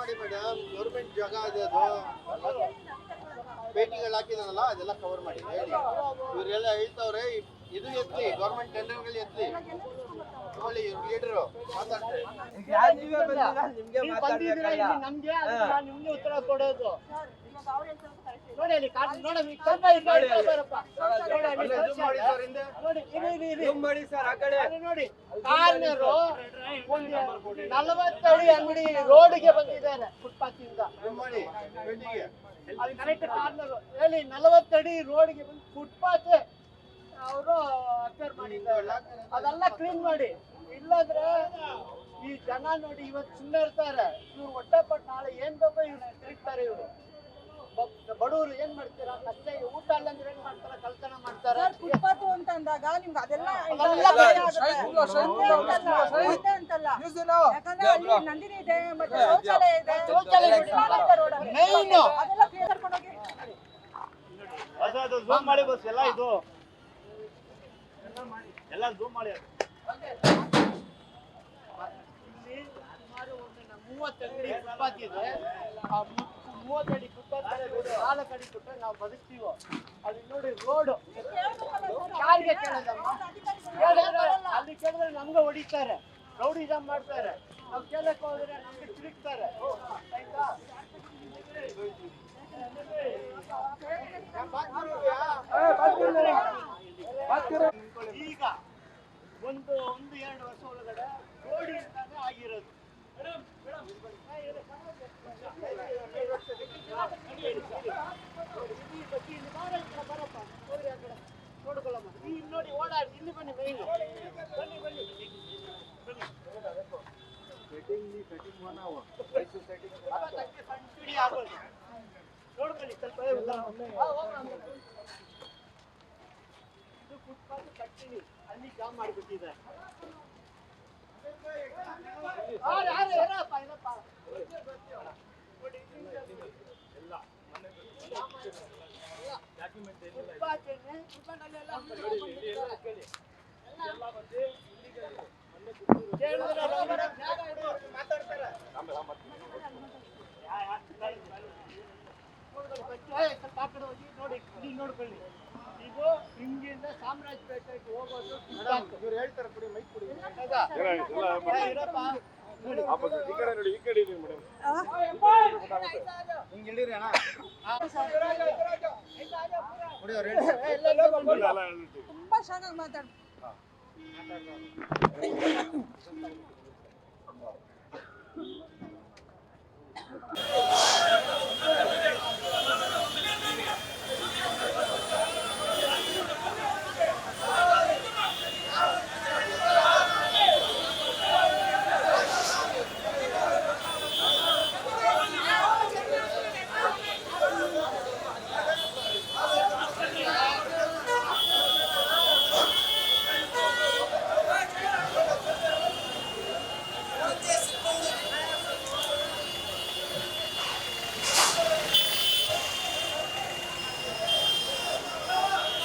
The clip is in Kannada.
ಮಾಡಿ ಮೇಡಮ್, ಗೌರ್ಮೆಂಟ್ ಜಾಗ ಇದೆ ಅದು. ಪೇಟಿಗಳು ಹಾಕಿದಾನಲ್ಲ ಅದೆಲ್ಲ ಕವರ್ ಮಾಡಿ ಹೇಳಿ. ಇವರೆಲ್ಲ ಹೇಳ್ತಾವ್ರೆ ಇದು ಎತ್ತಿ, ಗೌರ್ಮೆಂಟ್ ಟೆಂಡರ್ಗಳು ಎತ್ತಿ ನೋಡಿ. ಇವ್ರ ಲೀಡರು ಮಾತಾಡ್ತಾರೆ. ನಿಮ್ಗೆ ಉತ್ತರ ಕೊಡೋದು ನೋಡಿ. ಅಲ್ಲಿ ನೋಡಿ, ಕಾರ್ನರು 40 ಅಡಿ ಅಂಗಡಿ ರೋಡ್ಗೆ ಬಂದಿದ್ದಾರೆ ಫುಟ್ಪಾತ್ ಇಂದ. ಕರೆಕ್ಟ್ ಕಾರ್ನರ್ ಹೇಳಿ 40 ಅಡಿ ರೋಡ್ಗೆ ಬಂದು ಫುಟ್ಪಾತ್ ಅವರು ಅಕ್ವೇರ್ ಮಾಡಿದ್ದಾರೆ. ಅದೆಲ್ಲ ಕ್ಲೀನ್ ಮಾಡಿ. ಇಲ್ಲಾಂದ್ರೆ ಈ ಜನ ನೋಡಿ ಇವತ್ತು ಸುಮ್ಮನೆ ಇರ್ತಾರೆ, ಇವ್ರು ಹೊಟ್ಟೆಪಟ್ಟು ನಾಳೆ ಏನ್ ಬೇಕೋ ಇವ್ರು ತಿರುಗ್ತಾರೆ. ಇವರು ಬಡವರು ಏನ್ ಮಾಡ್ತೀರಾ, ಕಷ್ಟ ಊಟ ಅಲ್ಲ ಅಂದ್ರೆ ಏನ್ ಮಾಡ್ತಾರ, ಕಳ್ತನ ಮಾಡ್ತಾರೆ. ಫುಟ್ಪಾತ್ ಅಂತ ಅಂದಾಗ ನಿಮ್ಗೆ ಅದೆಲ್ಲ ಅಂತಲ್ಲ, ಯಾಕಂದ್ರೆ ಅಲ್ಲಿ ನಂದಿನಿ ಇದೆ, ಮತ್ತೆ ಶೌಚಾಲಯ ಇದೆ, ಅದೆಲ್ಲ ಕರ್ಕೊಂಡೋಗಿ ಝೂಮ್ ಮಾಡಿ ಬಸ್ ಎಲ್ಲ ಇದು ಎಲ್ಲ ಝೂಮ್ ಮಾಡಿ. ಇಲ್ಲಿ ಸುಮಾರು ಒಂದು 30 ಅಂಗಡಿ ಫುಟ್ಪಾತ್ ಇದೆ. ಆ 30 ಅಡಿ ಫುಟ್ಪಾತ್ 4 ಅಡಿ ಬಿಟ್ಟರೆ ನಾವು ಬದುಕ್ತೀವೋ. ಅಲ್ಲಿ ನೋಡಿ ರೋಡು ಕಾರಿಗೆ ಕೇಳೋದಮ್ಮ, ಅಲ್ಲಿ ಕೇಳಿದ್ರೆ ನಮ್ಗೆ ಹೊಡಿತಾರೆ, ರೌಡಿಸಮ್ ಮಾಡ್ತಾರೆ. ನಾವು ಕೇಳಕ್ಕೆ ಹೋದ್ರೆ ನಮ್ಗೆ ತಿರುಗ್ತಾರೆ. ಆಯ್ತಾ? ಈಗ ಒಂದು 1-2 ವರ್ಷ ಒಳಗಡೆ ರೋಡಿ ಅಂತಾನೆ ಆಗಿರೋದು. ನೋಡ್ಕೊಳ್ಳಮ್ಮ, ಇಲ್ಲಿ ನೋಡಿ ಓಡಾಡಿ, ಇಲ್ಲಿ ಬನ್ನಿ, ಮೈನ್ ಬನ್ನಿ ಬನ್ನಿ ಸಣ್ಣ ಆಗೋದು ನೋಡ್ಕೊಳ್ಳಿ ಸ್ವಲ್ಪ. ಇದು ಫುಟ್ಪಾತ್ ಕಟ್ಟಿನಿ, ಅಲ್ಲಿ ಜಾಮ್ ಮಾಡಿಬಿಟ್ಟಿದ್ದಾರೆ. ನೋಡಿ ಇಲ್ಲಿ ನೋಡ್ಕೊಳ್ಳಿ, ಇದು ಹಿಂಗಿಂದ ಚಾಮರಾಜಪೇಟೆಗೆ ಹೋಗೋದು. ಇವ್ರು ಹೇಳ್ತಾರೆ ಕುಡಿ, ಮೈಕ್ ಕುಡಿ. ತುಂಬಾ ಚೆನ್ನಾಗಿ ಮಾತಾಡ್ತಾರೆ.